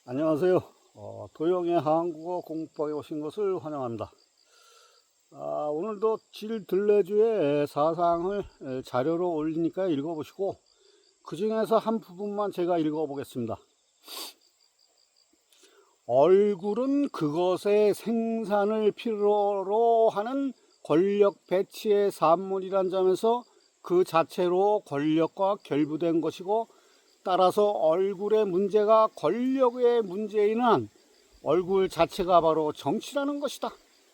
안녕하세요. 도영의 한국어 공부방에 오신 것을 환영합니다. 오늘도 질들레주의 사상을 자료로 올리니까 읽어보시고 그 중에서 한 부분만 제가 읽어보겠습니다. 얼굴은 그것의 생산을 필요로 하는 권력 배치의 산물이란 점에서 그 자체로 권력과 결부된 것이고, 따라서 얼굴의 문제가 권력의 문제인 한 얼굴 자체가 바로 정치라는 것이다.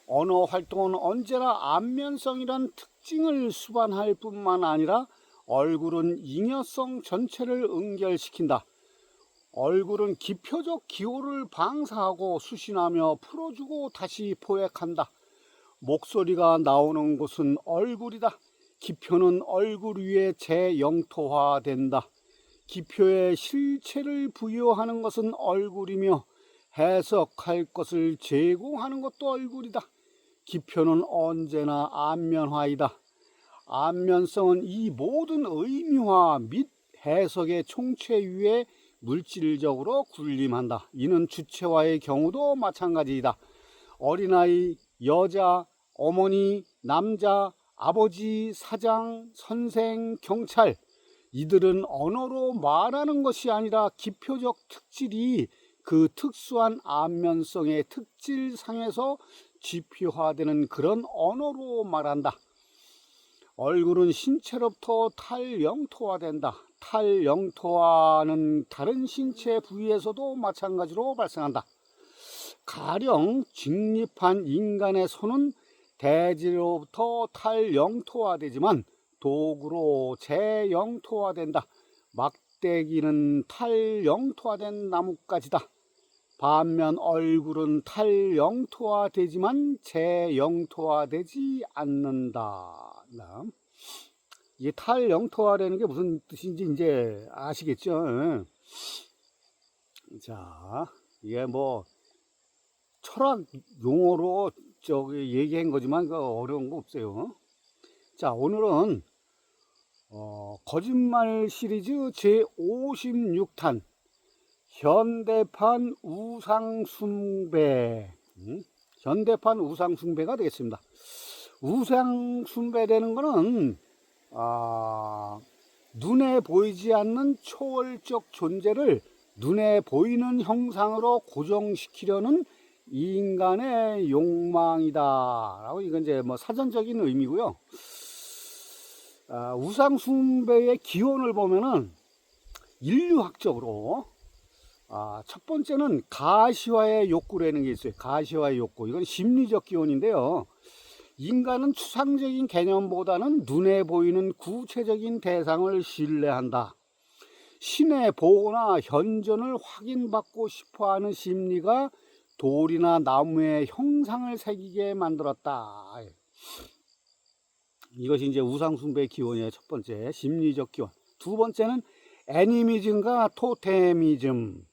언어 활동은 언제나 안면성이란 특징을 수반할 뿐만 아니라 얼굴은 잉여성 전체를 응결시킨다. 얼굴은 기표적 기호를 방사하고 수신하며 풀어주고 다시 포획한다. 목소리가 나오는 곳은 얼굴이다. 기표는 얼굴 위에 재영토화된다. 기표에 실체를 부여하는 것은 얼굴이며 해석할 것을 제공하는 것도 얼굴이다. 기표는 언제나 안면화이다. 안면성은 이 모든 의미화 및 해석의 총체 위에 물질적으로 군림한다. 이는 주체와의 경우도 마찬가지이다. 어린아이, 여자, 어머니, 남자, 아버지, 사장, 선생, 경찰, 이들은 언어로 말하는 것이 아니라 기표적 특질이 그 특수한 안면성의 특질상에서 지표화되는 그런 언어로 말한다. 얼굴은 신체로부터 탈영토화된다. 탈영토화는 다른 신체 부위에서도 마찬가지로 발생한다. 가령 직립한 인간의 손은 대지로부터 탈영토화되지만 도구로 재영토화된다. 막대기는 탈영토화된 나뭇가지다. 반면 얼굴은 탈영토화되지만 재영토화되지 않는다. 이게 탈영토화라는 게 무슨 뜻인지 이제 아시겠죠? 자, 이게 뭐 철학 용어로 저기 얘기한 거지만 그 어려운 거 없어요. 자, 오늘은 거짓말 시리즈 제56탄 현대판 우상숭배, 현대판 우상숭배가 되겠습니다. 우상숭배되는 거는 눈에 보이지 않는 초월적 존재를 눈에 보이는 형상으로 고정시키려는 인간의 욕망이다 라고, 이건 이제 뭐 사전적인 의미고요. 우상숭배의 기원을 보면은 인류학적으로 첫 번째는 가시화의 욕구라는 게 있어요. 가시화의 욕구, 이건 심리적 기원인데요. 인간은 추상적인 개념보다는 눈에 보이는 구체적인 대상을 신뢰한다. 신의 보호나 현존을 확인받고 싶어하는 심리가 돌이나 나무의 형상을 새기게 만들었다. 이것이 이제 우상숭배의 기원이에요. 첫 번째, 심리적 기원. 두 번째는 애니미즘과 토테미즘.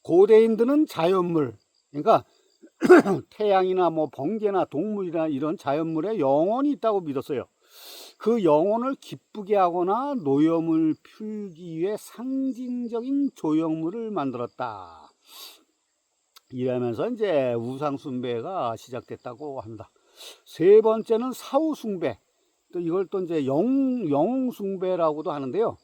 고대인들은 자연물, 그러니까 태양이나 뭐 번개나 동물이나 이런 자연물에 영혼이 있다고 믿었어요. 그 영혼을 기쁘게 하거나 노염을 풀기 위해 상징적인 조형물을 만들었다. 이러면서 이제 우상숭배가 시작됐다고 합니다. 세 번째는 사후숭배, 또 이걸 또 이제 영웅숭배라고도 하는데요.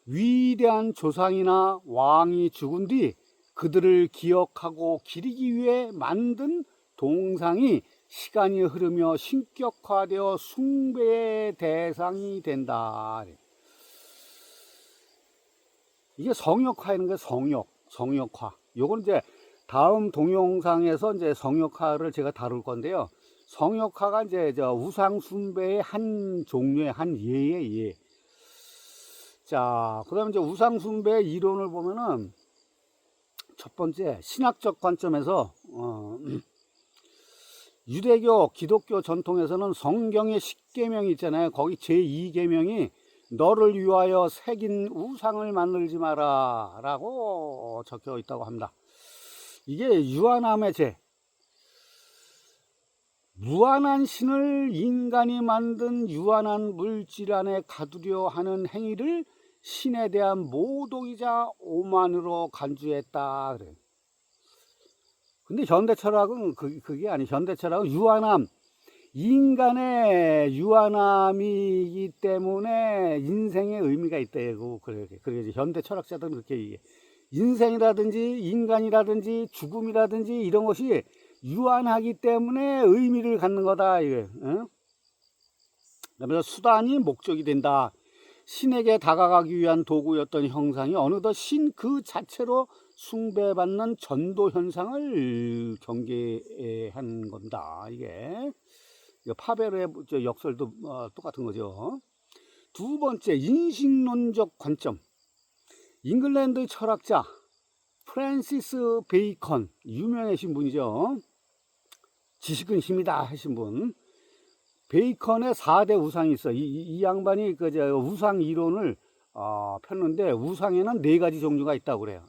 위대한 조상이나 왕이 죽은 뒤 그들을 기억하고 기리기 위해 만든 동상이 시간이 흐르며 신격화되어 숭배의 대상이 된다. 이게 성역화라는 게 성역화. 요건 이제 다음 동영상에서 이제 성역화를 제가 다룰 건데요. 성역화가 이제 우상숭배의 한 종류의 한 예의 예. 자, 그다음 이제 우상숭배의 이론을 보면은 첫 번째, 신학적 관점에서 유대교, 기독교 전통에서는 성경의 10계명이 있잖아요. 거기 제2계명이 너를 위하여 새긴 우상을 만들지 마라 라고 적혀 있다고 합니다. 이게 유한함의 죄, 무한한 신을 인간이 만든 유한한 물질 안에 가두려 하는 행위를 신에 대한 모독이자 오만으로 간주했다 그래. 근데 현대 철학은 그게 아니. 현대 철학은 유한함, 인간의 유한함이기 때문에 인생의 의미가 있다고 그래. 그래 현대 철학자들은 그렇게 얘기해. 인생이라든지 인간이라든지 죽음이라든지 이런 것이 유한하기 때문에 의미를 갖는 거다 이게. 응? 그러면서 수단이 목적이 된다. 신에게 다가가기 위한 도구였던 형상이 어느덧 신 그 자체로 숭배받는 전도 현상을 경계한 겁니다. 이게 파베르의 역설도 똑같은 거죠. 두 번째, 인식론적 관점. 잉글랜드 철학자 프랜시스 베이컨, 유명하신 분이죠. 지식은 힘이다 하신 분. 베이컨의 4대 우상이 있어. 이 양반이 우상 이론을 폈는데, 우상에는 4가지 종류가 있다고 그래요.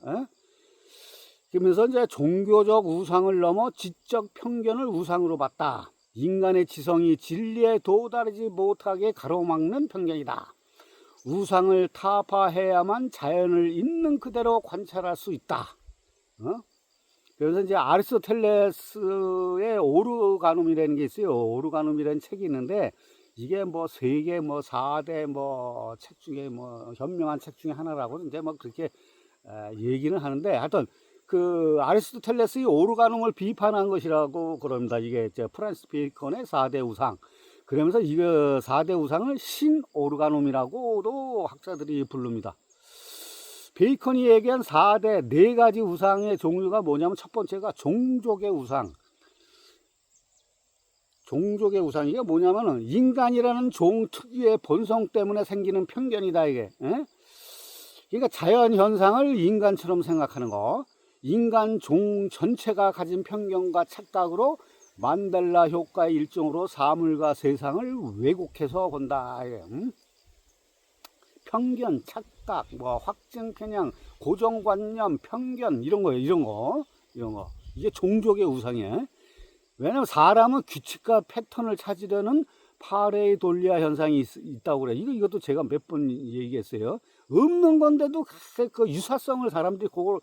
그러면서 이제 종교적 우상을 넘어 지적 편견을 우상으로 봤다. 인간의 지성이 진리에 도달하지 못하게 가로막는 편견이다. 우상을 타파해야만 자연을 있는 그대로 관찰할 수 있다. 그래서 이제 아리스토텔레스의 오르가눔이라는 게 있어요. 오르가눔이라는 책이 있는데, 이게 뭐 세계 4대 책 중에 현명한 책 중에 하나라고 이제 그렇게 얘기는 하는데, 하여튼 그 아리스토텔레스의 오르가눔을 비판한 것이라고 그럽니다. 이게 프란시스 베이컨의 4대 우상. 그러면서 이거 4대 우상을 신 오르가눔이라고도 학자들이 부릅니다. 베이컨이 얘기한 4가지 우상의 종류가 뭐냐면, 첫 번째가 종족의 우상. 종족의 우상, 이게 뭐냐면은 인간이라는 종 특유의 본성 때문에 생기는 편견이다 이게. 그러니까 자연 현상을 인간처럼 생각하는 거. 인간 종 전체가 가진 편견과 착각으로 만델라 효과의 일종으로 사물과 세상을 왜곡해서 본다. 편견, 착각, 확증 편향, 고정관념, 편견 이런 거예요. 이런 거. 이게 종족의 우상이에요. 왜냐하면 사람은 규칙과 패턴을 찾으려는 파레이돌리아 현상이 있다고 그래요. 이것도 제가 몇 번 얘기했어요. 없는 건데도 그 유사성을 사람들이 그걸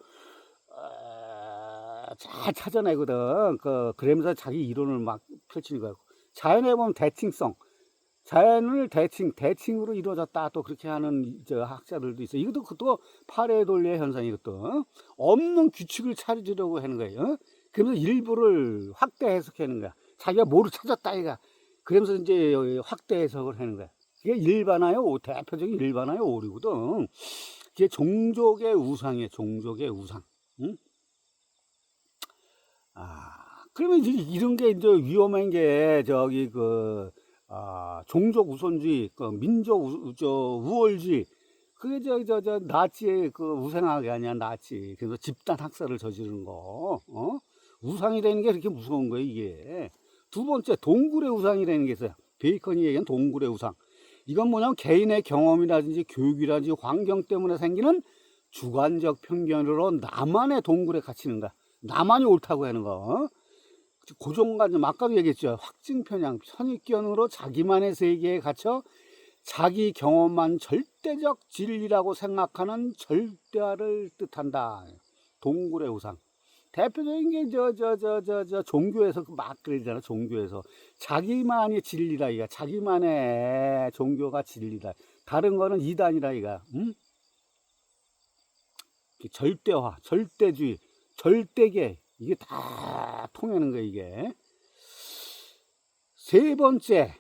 잘 찾아내거든. 그러면서 자기 이론을 막 펼치는 거예요. 자연에 보면 대칭성, 자연을 대칭으로 이루어졌다, 또 그렇게 하는 학자들도 있어요. 이것도 그것도 파레돌리의 현상이, 이것도 없는 규칙을 찾으려고 하는 거예요. 그러면서 일부를 확대 해석하는 거야. 자기가 뭐를 찾았다 이가. 그러면서 이제 확대 해석을 하는 거야. 그게 일반화요, 대표적인 일반화요 오류거든. 그게 종족의 우상이에요. 종족의 우상. 응? 그러면 이제 이런 게 이제 위험한 게 종족 우선주의, 민족 우월주의. 그게 나치의 우상학이 아니야, 나치. 그래서 집단 학살을 저지르는 거. 우상이 되는 게 그렇게 무서운 거예요, 이게. 두 번째, 동굴의 우상이라는 게 있어요. 베이컨이 얘기한 동굴의 우상. 이건 뭐냐면 개인의 경험이라든지 교육이라든지 환경 때문에 생기는 주관적 편견으로 나만의 동굴에 갇히는 거야. 나만이 옳다고 하는 거. 고정관념, 아까도 얘기했죠. 확증 편향, 선입견으로 자기만의 세계에 갇혀 자기 경험만 절대적 진리라고 생각하는 절대화를 뜻한다. 동굴의 우상. 대표적인 게 종교에서 막 그러잖아. 종교에서 자기만이 진리다 이가. 자기만의 종교가 진리다. 다른 거는 이단이라 이가. 절대화, 절대주의, 절대계, 이게 다 통하는 거야 이게. 세 번째,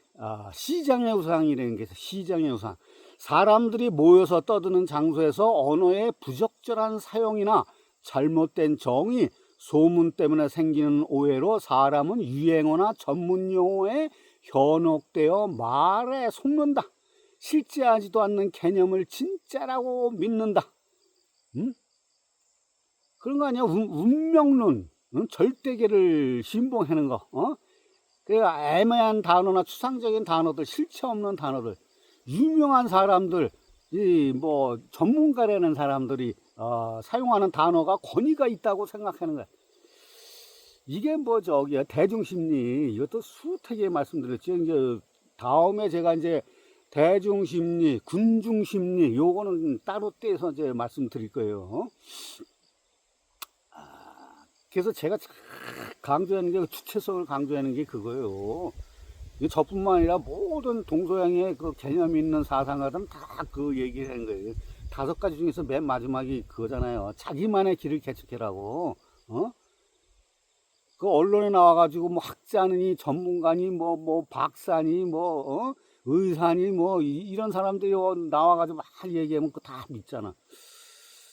시장의 우상이라는 게 있어요. 시장의 우상. 사람들이 모여서 떠드는 장소에서 언어의 부적절한 사용이나 잘못된 정의, 소문 때문에 생기는 오해로 사람은 유행어나 전문 용어에 현혹되어 말에 속는다. 실제하지도 않는 개념을 진짜라고 믿는다. 그런 거 아니야? 운명론, 절대계를 신봉하는 거. 그 애매한 단어나 추상적인 단어들, 실체 없는 단어들, 유명한 사람들, 전문가라는 사람들이 사용하는 단어가 권위가 있다고 생각하는 거야. 이게 대중심리, 이것도 수태게 말씀드렸죠. 이제 다음에 제가 이제 대중심리, 군중심리, 요거는 따로 떼서 이제 말씀드릴 거예요. 그래서 제가 강조하는 게, 주체성을 강조하는 게 그거예요. 저뿐만 아니라 모든 동서양의 그 개념 있는 사상가들은 다 그 얘기를 하는 거예요. 5가지 중에서 맨 마지막이 그거잖아요. 자기만의 길을 개척해라고. 그 언론에 나와가지고 뭐 학자니 전문가니 뭐 박사니 의사니 이런 사람들이 나와가지고 막 얘기하면 그거 다 믿잖아.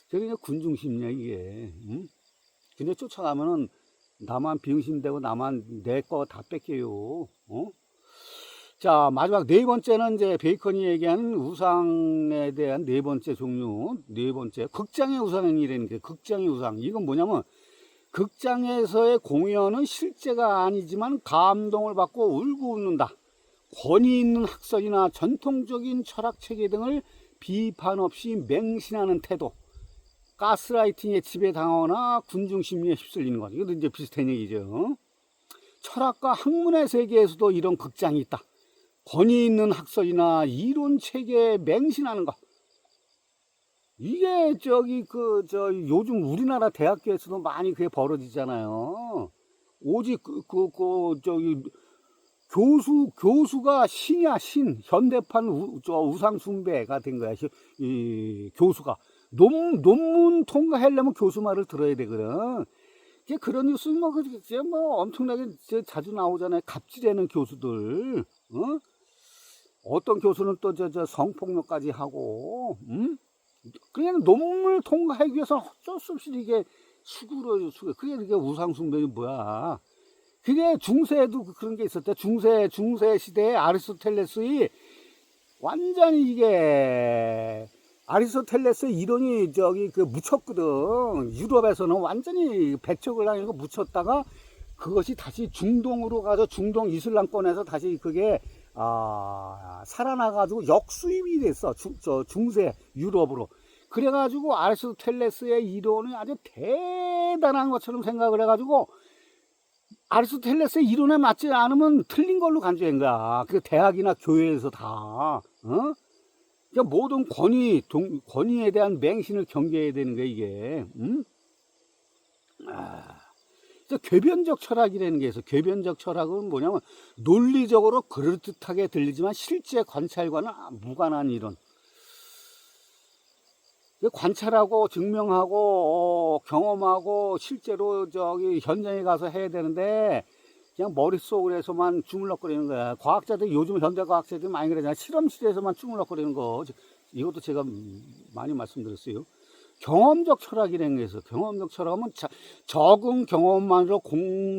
저게 이제 군중심리야 이게. 근데 쫓아가면은 나만 비응심되고 나만 내 거 다 뺏겨요. 자, 마지막 4번째는 이제 베이컨이 얘기하는 우상에 대한 4번째 종류, 4번째 극장의 우상이라는 게, 극장의 우상. 이건 뭐냐면 극장에서의 공연은 실제가 아니지만 감동을 받고 울고 웃는다. 권위 있는 학설이나 전통적인 철학 체계 등을 비판 없이 맹신하는 태도. 가스라이팅에 지배당하거나 군중심리에 휩쓸리는 것. 이것도 이제 비슷한 얘기죠. 철학과 학문의 세계에서도 이런 극장이 있다. 권위 있는 학설이나 이론 체계에 맹신하는 것. 이게 요즘 우리나라 대학교에서도 많이 그게 벌어지잖아요. 오직 교수가 신이야, 신. 현대판 우상 숭배가 된 거야. 이 교수가 논문 통과하려면 교수 말을 들어야 되거든. 그런 뉴스 엄청나게 자주 나오잖아요. 갑질하는 교수들. 어떤 교수는 또 성폭력까지 하고, 그냥 논문을 통과하기 위해서 어쩔 수 없이 이게 수구로 그게 우상숭배이 뭐야. 그게 중세에도 그런 게 있었대. 중세 시대에 아리스토텔레스의 완전히 이게 아리스토텔레스의 이론이 묻혔거든. 유럽에서는 완전히 배척을 하고 묻혔다가 그것이 다시 중동으로 가서 중동 이슬람권에서 다시 그게 살아나가지고 역수입이 됐어. 중세 유럽으로. 그래가지고 아리스토텔레스의 이론이 아주 대단한 것처럼 생각을 해가지고 아리스토텔레스의 이론에 맞지 않으면 틀린 걸로 간주한 거야. 그 대학이나 교회에서 다. 그러니까 모든 권위에 대한 맹신을 경계해야 되는 거야 이게. 궤변적 철학이라는 게 있어. 궤변적 철학은 뭐냐면 논리적으로 그럴듯하게 들리지만 실제 관찰과는 무관한 이론. 관찰하고 증명하고 경험하고 실제로 현장에 가서 해야 되는데 그냥 머릿속에서만 주물럭거리는 거야. 요즘 현대 과학자들이 많이 그러잖아. 실험실에서만 주물럭거리는 거. 이것도 제가 많이 말씀드렸어요. 경험적 철학이라는 게 있어. 경험적 철학은 적은 경험만으로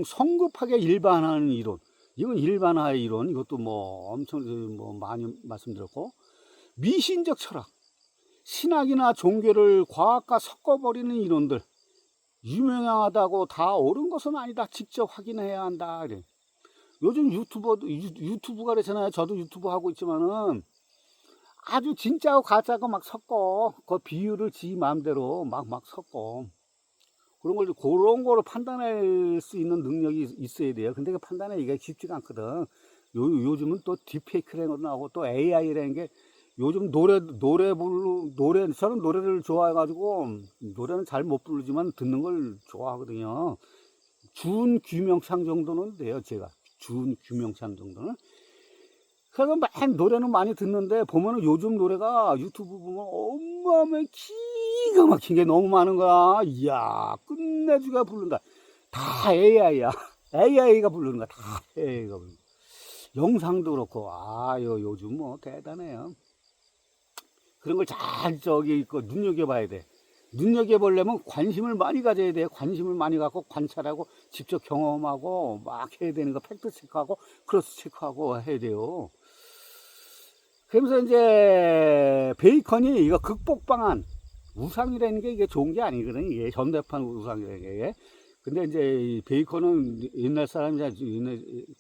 성급하게 일반화하는 이론. 이건 일반화의 이론. 이것도 엄청 많이 말씀드렸고. 미신적 철학. 신학이나 종교를 과학과 섞어버리는 이론들. 유명하다고 다 옳은 것은 아니다. 직접 확인해야 한다. 그래. 요즘 유튜브가 그렇잖아요. 저도 유튜브 하고 있지만은 아주 진짜고 가짜고 막 섞어. 그 비율을 지 마음대로 막 섞어. 그런 거를 판단할 수 있는 능력이 있어야 돼요. 근데 그 판단하기가 쉽지가 않거든. 요즘은 또 딥페이크라는 것도 나오고 또 AI라는 게 요즘 저는 노래를 좋아해가지고 노래는 잘 못 부르지만 듣는 걸 좋아하거든요. 준규명창 정도는 돼요, 제가. 준규명창 정도는. 그래서 노래는 많이 듣는데 보면은 요즘 노래가 유튜브 보면 어마어마하게 기가 막힌 게 너무 많은 거야. 이야, 끝내주가 부른다. 다 AI야. AI가 부르는 거야. 다 AI가 부르는 거야. 영상도 그렇고, 요즘 대단해요. 그런 걸 잘 눈여겨봐야 돼. 눈여겨보려면 관심을 많이 가져야 돼. 관심을 많이 갖고 관찰하고 직접 경험하고 막 해야 되는 거, 팩트 체크하고 크로스 체크하고 해야 돼요. 그러면서 이제 베이컨이 이거 극복 방안, 우상이라는 게 이게 좋은 게 아니거든. 이게 현대판 우상이라는 게. 근데 이제 베이컨은 옛날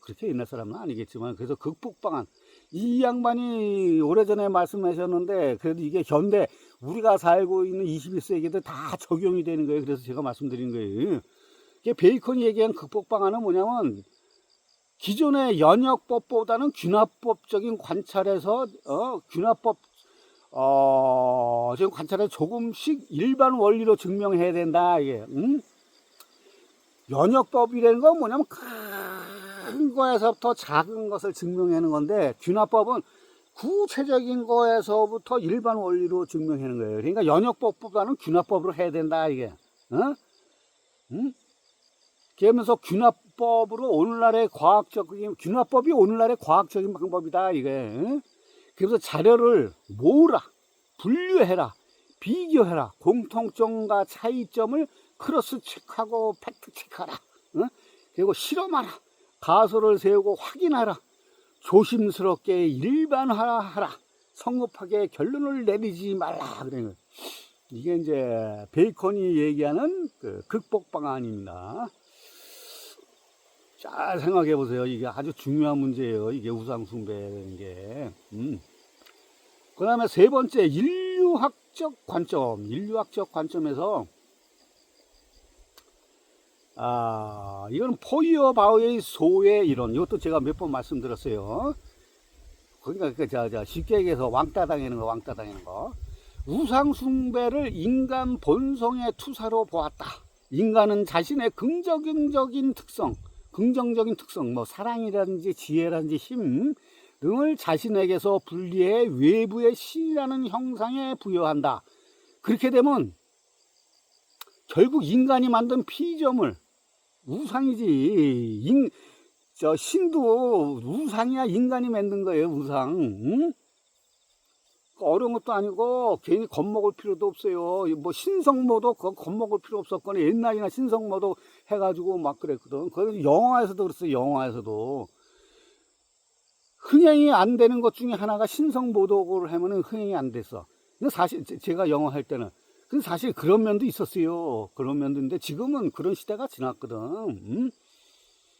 그렇게 옛날 사람은 아니겠지만, 그래서 극복 방안. 이 양반이 오래전에 말씀하셨는데, 그래도 이게 우리가 살고 있는 21세기도 다 적용이 되는 거예요. 그래서 제가 말씀드린 거예요. 이게 베이컨이 얘기한 극복 방안은 뭐냐면, 기존의 연역법보다는 균합법적인 관찰에서 균합법 지금 관찰에 조금씩 일반 원리로 증명해야 된다. 이게 연역법이라는 건 뭐냐면 큰 거에서부터 작은 것을 증명하는 건데, 균합법은 구체적인 거에서부터 일반 원리로 증명하는 거예요. 그러니까 연역법보다는 균합법으로 해야 된다. 이게 그러면서 균합법으로 오늘날의 과학적인 균합법이 오늘날의 과학적인 방법이다. 이게 그래서 자료를 모으라, 분류해라, 비교해라, 공통점과 차이점을 크로스 체크하고 팩트 체크하라, 그리고 실험하라, 가설을 세우고 확인하라, 조심스럽게 일반화하라, 성급하게 결론을 내리지 말라. 그러는 이게 이제 베이컨이 얘기하는 그 극복 방안입니다. 잘 생각해 보세요. 이게 아주 중요한 문제예요. 이게 우상숭배라는 게. 그 다음에 세 번째, 인류학적 관점. 인류학적 관점에서 이건 포이어바우의 소의 이론. 이것도 제가 몇 번 말씀드렸어요. 그러니까 쉽게 얘기해서 왕따 당하는 거. 우상숭배를 인간 본성의 투사로 보았다. 인간은 자신의 긍정적인 특성, 뭐 사랑이라든지 지혜라든지 힘 등을 자신에게서 분리해 외부의 신이라는 형상에 부여한다. 그렇게 되면 결국 인간이 만든 피조물, 우상이지. 신도 우상이야. 인간이 만든 거예요. 우상. 어려운 것도 아니고 괜히 겁먹을 필요도 없어요. 뭐 신성모도 겁먹을 필요 없었거나, 옛날이나 신성모도 해가지고 막 그랬거든. 그래서 영화에서도 그랬어요. 영화에서도 흥행이 안 되는 것 중에 하나가 신성모독을 하면은 흥행이 안 됐어. 근데 사실 제가 영화 할 때는 근데 사실 그런 면도 있었어요. 그런 면도 있는데 지금은 그런 시대가 지났거든.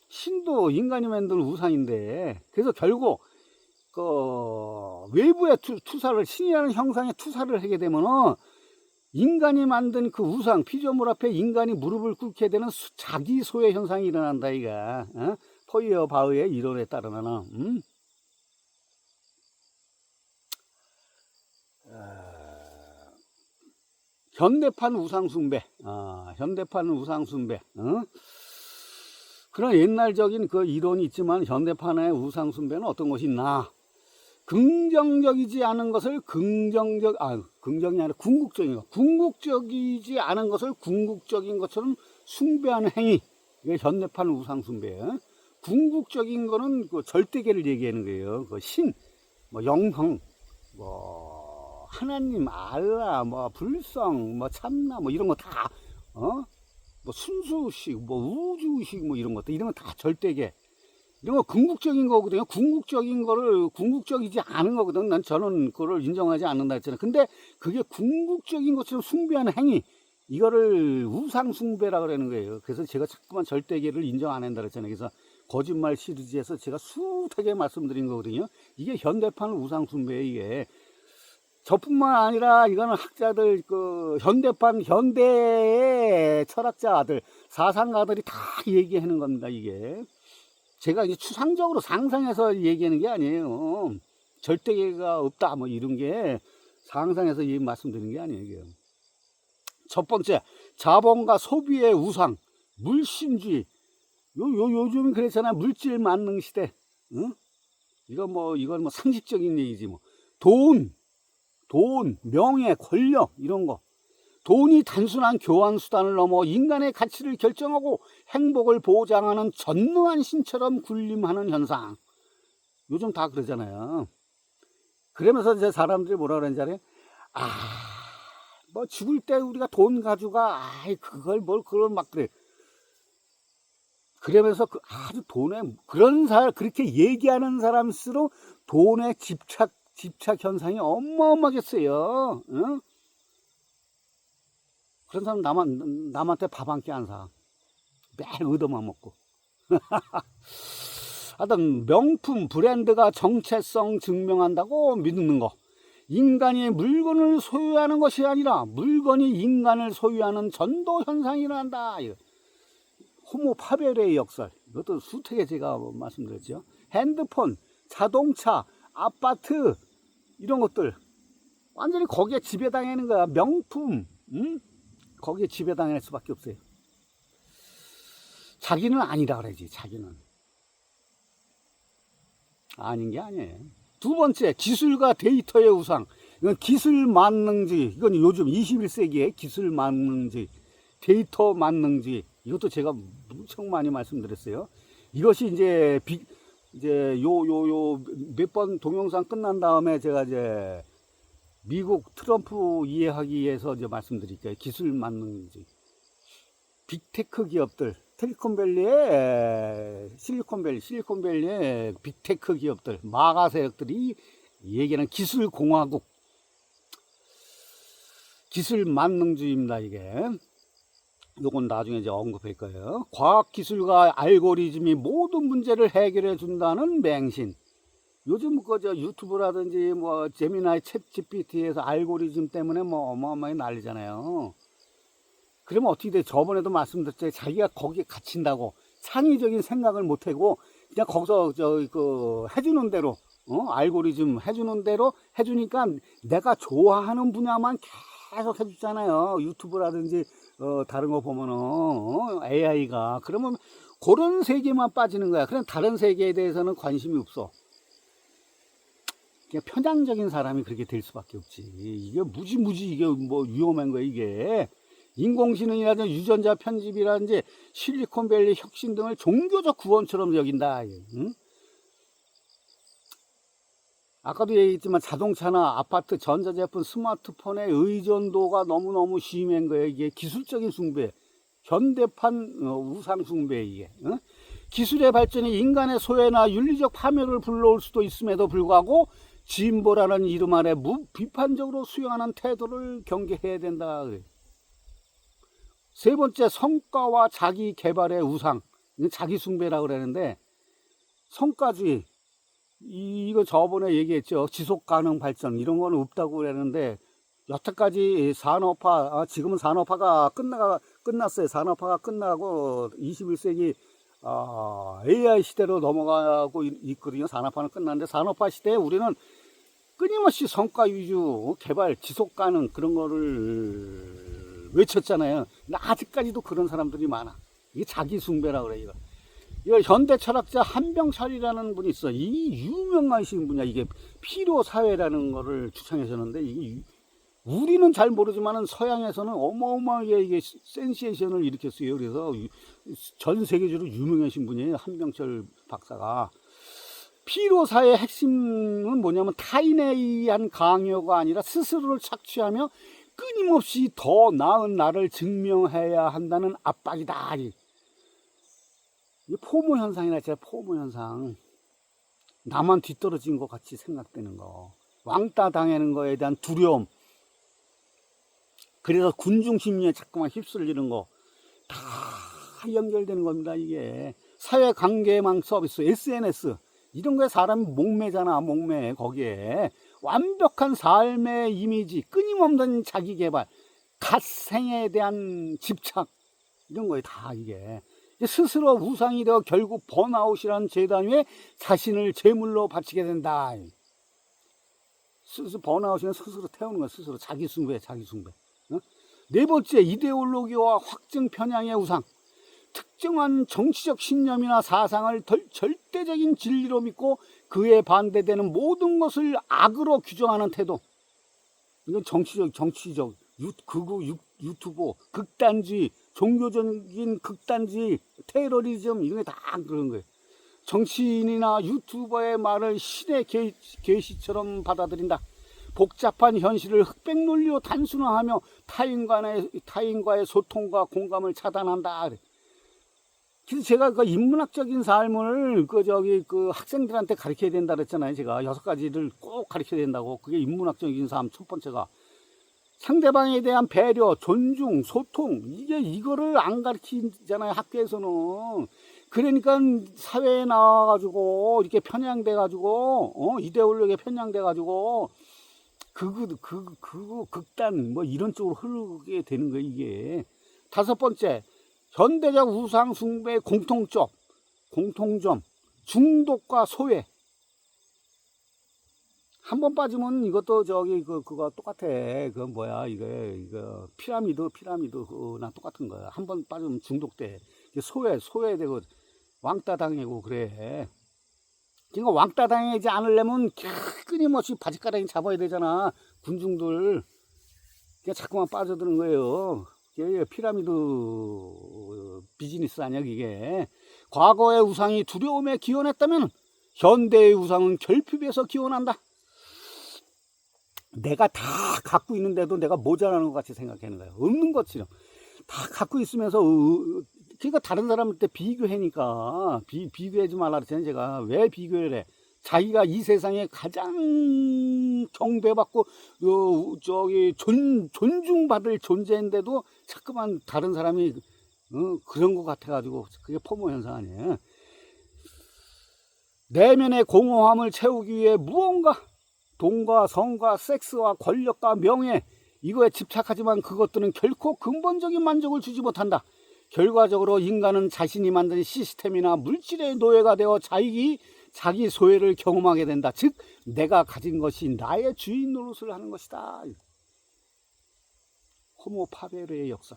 신도 인간이 만든 우상인데, 그래서 결국 외부의 투사를, 신이라는 형상의 투사를 하게 되면은 인간이 만든 그 우상 피조물 앞에 인간이 무릎을 꿇게 되는 자기 소외 현상이 일어난다. 이가 포이어바우의 이론에 따르면은 현대판 우상숭배, 현대판 우상숭배. 그런 옛날적인 그 이론이 있지만, 현대판의 우상숭배는 어떤 것이 있나? 긍정적이지 않은 것을 긍정이 아니라 궁극적이지 않은 것을 궁극적인 것처럼 숭배하는 행위. 이게 현대판 우상숭배예요. 궁극적인 거는 그 절대계를 얘기하는 거예요. 그 신, 뭐 영성, 뭐 하나님, 알라, 뭐 불성, 뭐 참나, 뭐 이런 거 다, 뭐 순수식, 뭐 우주식, 뭐 이런 것들, 이런 거 다 절대계. 이런 거 궁극적인 거거든요. 궁극적인 거를 궁극적이지 않은 거거든. 저는 그걸 인정하지 않는다 했잖아요. 근데 그게 궁극적인 것처럼 숭배하는 행위, 이거를 우상숭배라 그러는 거예요. 그래서 제가 자꾸만 절대계를 인정 안 한다 그랬잖아요. 그래서 거짓말 시리즈에서 제가 숱하게 말씀드린 거거든요. 이게 현대판 우상숭배예요. 이게 저뿐만 아니라 이거는 학자들, 현대의 철학자들, 사상가들이 다 얘기하는 겁니다. 이게 제가 이제 추상적으로 상상해서 얘기하는 게 아니에요. 절대계가 없다 뭐 이런 게 상상해서 말씀드리는 게 아니에요. 이게. 첫 번째, 자본과 소비의 우상, 물신주의. 요즘은 그랬잖아요. 물질 만능 시대. 이건 뭐 상식적인 얘기지 뭐. 돈, 명예, 권력 이런 거. 돈이 단순한 교환 수단을 넘어 인간의 가치를 결정하고 행복을 보장하는 전능한 신처럼 군림하는 현상. 요즘 다 그러잖아요. 그러면서 이제 사람들이 뭐라 그러는지 알아요? 뭐 죽을 때 우리가 돈 가져가. 그걸 그걸 막 그래. 그러면서 아주 돈에 그렇게 얘기하는 사람일수록 돈에 집착 현상이 어마어마하겠어요. 응? 그런 사람 남한테 밥 한 끼 안 사. 매일 얻어만 먹고. 하여튼 명품 브랜드가 정체성 증명한다고 믿는 거. 인간이 물건을 소유하는 것이 아니라 물건이 인간을 소유하는 전도 현상이 일어난다. 호모 파베레의 역설. 이것도 수태게 제가 말씀드렸죠. 핸드폰, 자동차, 아파트 이런 것들 완전히 거기에 지배당하는 거야. 명품, 거기에 지배당할 수밖에 없어요. 자기는 아니다 그러지. 자기는 아닌 게 아니에요. 두 번째, 기술과 데이터의 우상. 이건 기술 만능주의. 이건 요즘 21세기의 기술 만능주의, 데이터 만능주의. 이것도 제가 무척 많이 말씀드렸어요. 이것이 이제 몇 번 동영상 끝난 다음에 제가 이제 미국 트럼프 이해하기 위해서 이제 말씀드릴게요. 기술 만능주의. 빅테크 기업들, 실리콘밸리의 빅테크 기업들, 마가 세력들이 얘기하는 기술 공화국, 기술 만능주의입니다. 이게 요건 나중에 이제 언급할 거예요. 과학기술과 알고리즘이 모든 문제를 해결해 준다는 맹신. 요즘 그저 유튜브라든지 뭐 제미나이 챗 GPT에서 알고리즘 때문에 뭐 어마어마하게 난리잖아요. 그러면 어떻게 돼? 저번에도 말씀드렸죠. 자기가 거기에 갇힌다고 창의적인 생각을 못 하고 그냥 거기서 해주는 대로 알고리즘 해주는 대로 해주니까 내가 좋아하는 분야만 계속 해주잖아요. 유튜브라든지 다른 거 보면은 AI가 그러면 그런 세계만 빠지는 거야. 그냥 다른 세계에 대해서는 관심이 없어. 그냥 편향적인 사람이 그렇게 될 수밖에 없지. 이게 무지무지 이게 뭐 위험한 거야 이게. 인공지능이라든지 유전자 편집이라든지 실리콘밸리 혁신 등을 종교적 구원처럼 여긴다. 응? 아까도 얘기했지만 자동차나 아파트, 전자제품, 스마트폰의 의존도가 너무너무 심한 거예요. 이게 기술적인 숭배, 현대판 우상 숭배 이게. 응? 기술의 발전이 인간의 소외나 윤리적 파멸을 불러올 수도 있음에도 불구하고 진보라는 이름 아래 비판적으로 수용하는 태도를 경계해야 된다. 세 번째, 성과와 자기 개발의 우상. 자기 숭배라고 그러는데, 성과주의. 이거 저번에 얘기했죠. 지속 가능 발전. 이런 건 없다고 그러는데, 여태까지 산업화, 지금은 산업화가 끝났어요. 산업화가 끝나고 21세기 AI 시대로 넘어가고 있거든요. 산업화는 끝났는데, 산업화 시대에 우리는 끊임없이 성과 위주 개발, 지속 가능 그런 거를 외쳤잖아요. 근데 아직까지도 그런 사람들이 많아. 이게 자기 숭배라고 그래. 이거 현대 철학자 한병철이라는 분이 있어. 이 유명하신 분이야. 이게 필요 사회라는 거를 주창하셨는데 이게 우리는 잘 모르지만은 서양에서는 어마어마하게 이게 센세이션을 일으켰어요. 그래서 전 세계적으로 유명하신 분이에요. 한병철 박사가. 필요 사회의 핵심은 뭐냐면 타인에 의한 강요가 아니라 스스로를 착취하며 끊임없이 더 나은 나를 증명해야 한다는 압박이다. 이 포모 현상이라 했잖아요. 포모 현상. 나만 뒤떨어진 것 같이 생각되는 거. 왕따 당하는 거에 대한 두려움. 그래서 군중 심리에 자꾸만 휩쓸리는 거. 다 연결되는 겁니다. 이게 사회관계망 서비스, SNS 이런 거에 사람이 목매잖아. 목매. 거기에 완벽한 삶의 이미지, 끊임없는 자기개발, 갓생에 대한 집착 이런 거에 다 이게 스스로 우상이 되어 결국 번아웃이라는 재단 위에 자신을 제물로 바치게 된다. 스스로 번아웃이면 스스로 태우는 거야. 스스로 자기 숭배. 네 번째, 이데올로기와 확증 편향의 우상. 특정한 정치적 신념이나 사상을 절대적인 진리로 믿고 그에 반대되는 모든 것을 악으로 규정하는 태도. 이건 정치적, 극우, 유튜버, 극단주의, 종교적인 극단주의, 테러리즘 이런 게 다 그런 거예요. 정치인이나 유튜버의 말을 신의 계시처럼 받아들인다. 복잡한 현실을 흑백 논리로 단순화하며 타인과의 소통과 공감을 차단한다. 그래서 제가 그 인문학적인 삶을 학생들한테 가르쳐야 된다 그랬잖아요. 제가 6가지를 꼭 가르쳐야 된다고. 그게 인문학적인 삶 첫 번째가. 상대방에 대한 배려, 존중, 소통. 이거를 안 가르치잖아요. 학교에서는. 그러니까 사회에 나와가지고 이렇게 편향돼가지고 이데올로기에 편향돼가지고 극단 뭐 이런 쪽으로 흐르게 되는 거예요. 이게. 다섯 번째. 현대적 우상 숭배의 공통점, 중독과 소외. 한 번 빠지면 이것도 그거 똑같아. 그건 뭐야, 이거 피라미드나 똑같은 거야. 한 번 빠지면 중독돼. 소외되고 왕따 당하고 그래. 그러니까 왕따 당하지 않으려면 끊임없이 바지가랑이 잡아야 되잖아. 군중들. 그냥 자꾸만 빠져드는 거예요. 이게 피라미드 비즈니스 아니야, 이게. 과거의 우상이 두려움에 기원했다면 현대의 우상은 결핍에서 기원한다. 내가 다 갖고 있는데도 내가 모자라는 것 같이 생각하는 거야. 없는 것처럼. 다 갖고 있으면서, 그러니까 다른 사람한테 비교하니까, 비교하지 말라 그랬잖아요, 제가. 왜 비교를 해? 자기가 이 세상에 가장 경배받고, 존중받을 존재인데도 자꾸만 다른 사람이, 그런 것 같아가지고, 그게 포모 현상 아니에요. 내면의 공허함을 채우기 위해 무언가, 돈과 성과 섹스와 권력과 명예, 이거에 집착하지만 그것들은 결코 근본적인 만족을 주지 못한다. 결과적으로 인간은 자신이 만든 시스템이나 물질의 노예가 되어 자기 소외를 경험하게 된다. 즉 내가 가진 것이 나의 주인 노릇을 하는 것이다. 호모 파베르의 역사.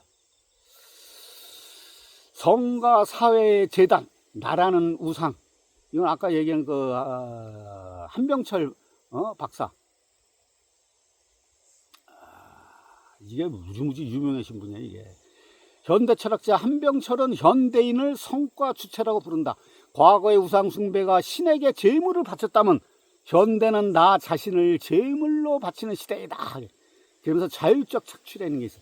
성과 사회의 재단, 나라는 우상. 이건 아까 얘기한 한병철 박사. 이게 무지무지 유명하신 분이야, 이게. 현대 철학자 한병철은 현대인을 성과 주체라고 부른다. 과거의 우상 숭배가 신에게 제물을 바쳤다면 현대는 나 자신을 제물로 바치는 시대이다. 그러면서 자율적 착취라는 게 있어.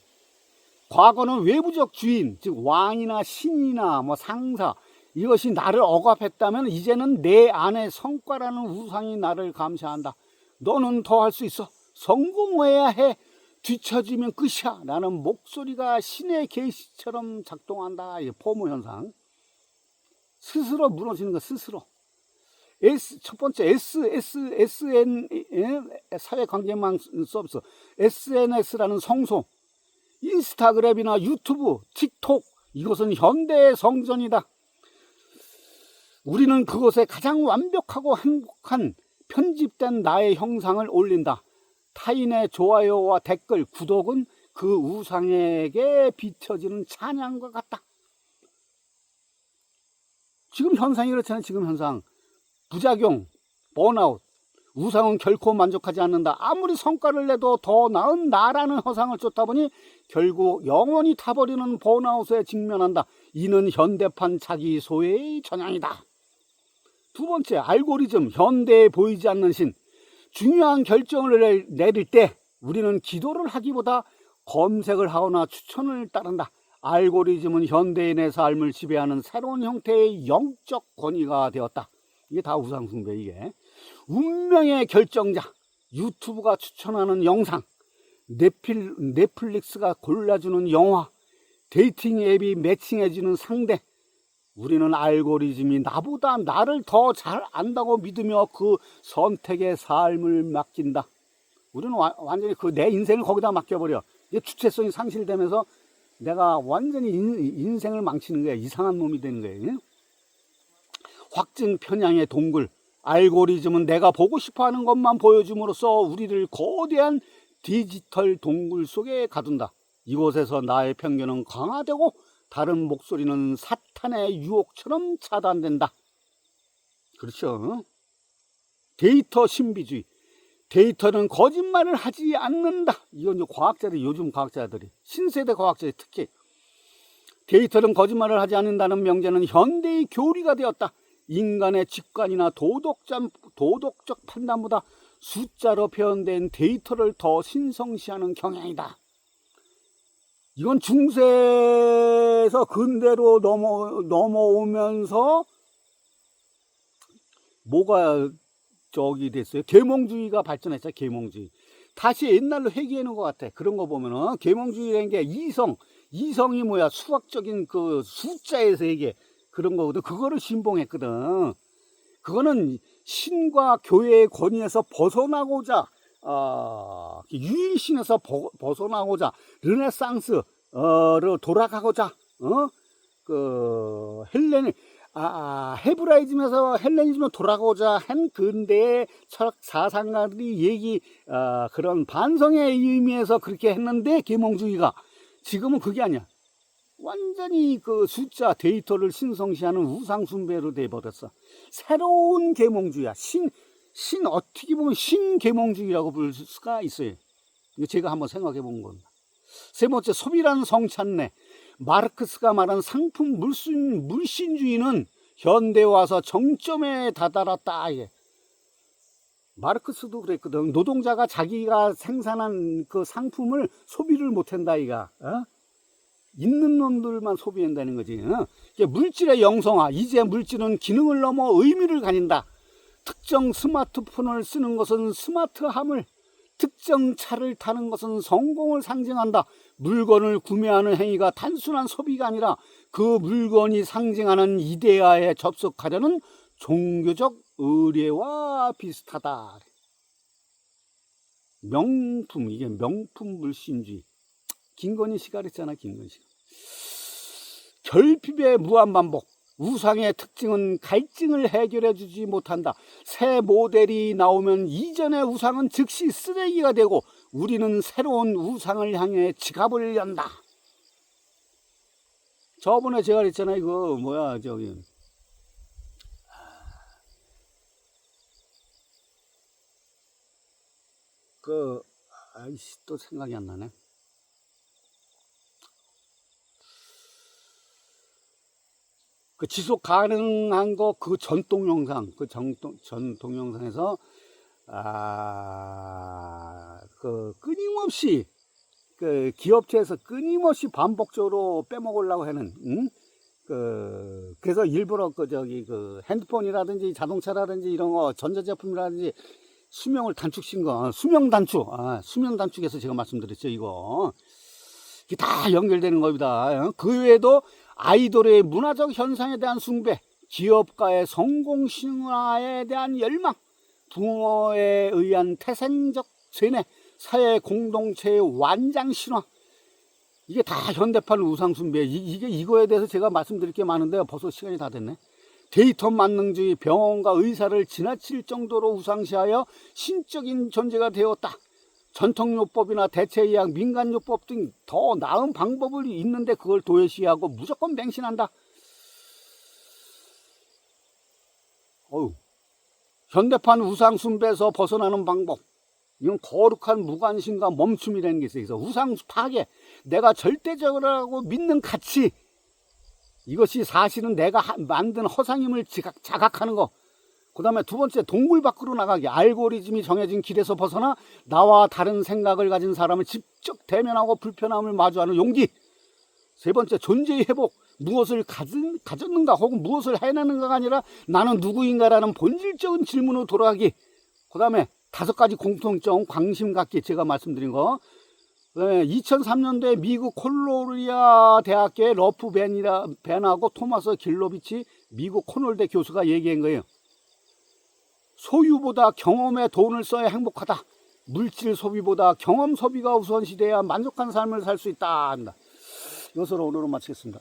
과거는 외부적 주인, 즉 왕이나 신이나 상사, 이것이 나를 억압했다면 이제는 내 안에 성과라는 우상이 나를 감시한다. 너는 더 할 수 있어. 성공해야 해. 뒤처지면 끝이야. 라는 목소리가 신의 계시처럼 작동한다. 이 포모 현상. 스스로 무너지는 거, 스스로. 첫 번째 SN 사회관계망 서비스, SNS라는 성소, 인스타그램이나 유튜브, 틱톡, 이것은 현대의 성전이다. 우리는 그곳에 가장 완벽하고 행복한 편집된 나의 형상을 올린다. 타인의 좋아요와 댓글, 구독은 그 우상에게 비춰지는 찬양과 같다. 지금 현상이 그렇잖아요. 지금 현상. 부작용, 번아웃. 우상은 결코 만족하지 않는다. 아무리 성과를 내도 더 나은 나라는 허상을 쫓다 보니 결국 영원히 타버리는 번아웃에 직면한다. 이는 현대판 자기 소외의 전향이다. 두 번째, 알고리즘, 현대에 보이지 않는 신. 중요한 결정을 내릴 때 우리는 기도를 하기보다 검색을 하거나 추천을 따른다. 알고리즘은 현대인의 삶을 지배하는 새로운 형태의 영적 권위가 되었다. 이게 다 우상숭배. 이게 운명의 결정자, 유튜브가 추천하는 영상, 넷플릭스가 골라주는 영화, 데이팅 앱이 매칭해주는 상대. 우리는 알고리즘이 나보다 나를 더 잘 안다고 믿으며 그 선택의 삶을 맡긴다. 우리는 완전히 내 인생을 거기다 맡겨버려. 이게 주체성이 상실되면서 내가 완전히 인생을 망치는 거야. 이상한 놈이 되는 거예요. 확증 편향의 동굴. 알고리즘은 내가 보고 싶어하는 것만 보여줌으로써 우리를 거대한 디지털 동굴 속에 가둔다. 이곳에서 나의 편견은 강화되고 다른 목소리는 사탄의 유혹처럼 차단된다. 그렇죠? 데이터 신비주의. 데이터는 거짓말을 하지 않는다. 이건 요즘 과학자들이, 신세대 과학자들이 특히. 데이터는 거짓말을 하지 않는다는 명제는 현대의 교리가 되었다. 인간의 직관이나 도덕적 판단보다 숫자로 표현된 데이터를 더 신성시하는 경향이다. 이건 중세에서 근대로 넘어오면서 뭐가 됐어요? 계몽주의가 발전했죠. 계몽주의. 다시 옛날로 회귀하는 것 같아. 그런 거 보면은 계몽주의라는 게 이성이 뭐야? 수학적인 그 숫자에서 얘기해. 그런 거거든. 그거를 신봉했거든. 그거는 신과 교회의 권위에서 벗어나고자, 유일신에서 벗어나고자, 르네상스로 돌아가고자, 헤브라이즘에서 헬레니즘으로 돌아가고자 한 근대의 철학 사상가들이 그런 반성의 의미에서 그렇게 했는데, 계몽주의가 지금은 그게 아니야. 완전히 그 숫자 데이터를 신성시하는 우상숭배로 돼버렸어. 새로운 계몽주의야. 어떻게 보면 신계몽주의라고 부를 수가 있어요. 이거 제가 한번 생각해 본 겁니다. 세 번째, 소비라는 성찬례. 마르크스가 말한 상품 물신주의는 현대에 와서 정점에 다다랐다. 마르크스도 그랬거든. 노동자가 자기가 생산한 그 상품을 소비를 못한다, 이가. 있는 놈들만 소비한다는 거지. 물질의 영성화. 이제 물질은 기능을 넘어 의미를 가진다. 특정 스마트폰을 쓰는 것은 스마트함을, 특정 차를 타는 것은 성공을 상징한다. 물건을 구매하는 행위가 단순한 소비가 아니라 그 물건이 상징하는 이데아에 접속하려는 종교적 의례와 비슷하다. 명품, 이게 명품 물신주의. 김건희 씨가 그랬잖아, 김건희 씨가. 결핍의 무한반복. 우상의 특징은 갈증을 해결해 주지 못한다. 새 모델이 나오면 이전의 우상은 즉시 쓰레기가 되고 우리는 새로운 우상을 향해 지갑을 연다. 저번에 제가 그랬잖아요. 이거 뭐야, 저기 아이씨, 또 생각이 안 나네. 그 지속 가능한 거, 그 전통 영상, 전통 영상에서 끊임없이 그 기업체에서 끊임없이 반복적으로 빼먹으려고 하는, 그래서 일부러 그 핸드폰이라든지 자동차라든지 이런 거, 전자제품이라든지 수명을 단축신 거, 수명 단축해서 제가 말씀드렸죠, 이거. 이게 다 연결되는 겁니다. 그 외에도 아이돌의 문화적 현상에 대한 숭배, 기업가의 성공 신화에 대한 열망, 부모에 의한 태생적 세뇌, 사회 공동체의 완장 신화, 이게 다 현대판 우상 숭배. 이거에 대해서 제가 말씀드릴 게 많은데 벌써 시간이 다 됐네. 데이터 만능주의, 병원과 의사를 지나칠 정도로 우상시하여 신적인 존재가 되었다. 전통요법이나 대체의학, 민간요법 등 더 나은 방법을 있는데 그걸 도외시하고 무조건 맹신한다. 현대판 우상 숭배에서 벗어나는 방법, 이건 거룩한 무관심과 멈춤이라는 게 있어요. 우상 파괴, 내가 절대적으로 하고 믿는 가치, 이것이 사실은 내가 만든 허상임을 자각하는 거. 그 다음에 두 번째, 동굴 밖으로 나가기. 알고리즘이 정해진 길에서 벗어나 나와 다른 생각을 가진 사람을 직접 대면하고 불편함을 마주하는 용기. 세 번째, 존재의 회복. 무엇을 가졌는가 혹은 무엇을 해내는가가 아니라 나는 누구인가라는 본질적인 질문으로 돌아가기. 그 다음에 다섯 가지 공통점, 관심 갖기, 제가 말씀드린 거. 2003년도에 미국 콜로리아 대학교의 러프 벤하고 토마스 길로비치 미국 코넬대 교수가 얘기한 거예요. 소유보다 경험에 돈을 써야 행복하다. 물질 소비보다 경험 소비가 우선시돼야 만족한 삶을 살 수 있다. 이것으로 오늘은 마치겠습니다.